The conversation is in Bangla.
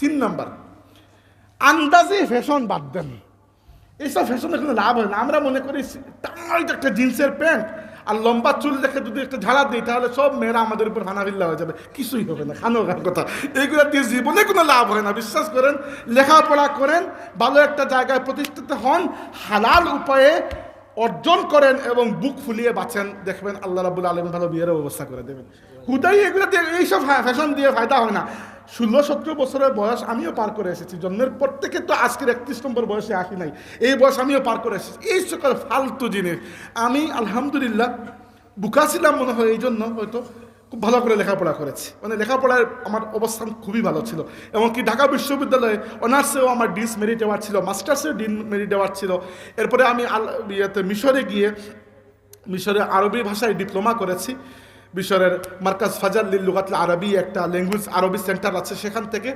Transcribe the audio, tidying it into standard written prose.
3 নাম্বার, আন্দাজে ফ্যাশন বাদ দেন। এইসব ফ্যাশনে কোনো লাভ হয় না। আমরা মনে করি টাইট একটা জিন্সের প্যান্ট আর লম্বা চুল দেখে যদি একটা ঝাড়া দিই তাহলে সব মেয়েরা আমাদের উপর হানাবিল্লা হয়ে যাবে। কিছুই হবে না, খানোগার কথা। এইগুলো দিয়ে জীবনে কোনো লাভ হয় না, বিশ্বাস করেন। লেখাপড়া করেন, ভালো একটা জায়গায় প্রতিষ্ঠিত হন, হালাল উপায়ে অর্জন করেন এবং বুক ফুলিয়ে বাঁচেন, দেখবেন আল্লাহ রাব্বুল আলামিন ভালো বিয়ের ব্যবস্থা করে দেবেন। হুদাই এগুলো দিয়ে, এইসব ফ্যাশন দিয়ে ফায়দা হয় না। 16-17 বছরের বয়স আমিও পার করে এসেছি। জন্মের পর থেকে তো আজকের 31 নম্বর বয়সে আসি নাই, এই বয়স আমিও পার করে এসেছি। এই সকল ফালতু জিনিস আমি আলহামদুলিল্লাহ বুকা ছিলাম মনে হয়, এই জন্য হয়তো খুব ভালো করে লেখাপড়া করেছি। মানে লেখাপড়ার আমার অবস্থান খুবই ভালো ছিল। এমনকি ঢাকা বিশ্ববিদ্যালয়ে অনার্সেও আমার ডিস মেরিট অ্যাওয়ার্ড ছিল, মাস্টার্সেও ডিন মেরিট অ্যাওয়ার্ড ছিল। এরপরে আমি মিশরে গিয়ে মিশরে আরবি ভাষায় ডিপ্লোমা করেছি। মিশরের মার্কাজ ফাজাল লিল লুগাতিল আরবি, একটা ল্যাঙ্গুয়েজ আরবি সেন্টার আছে, সেখান থেকে।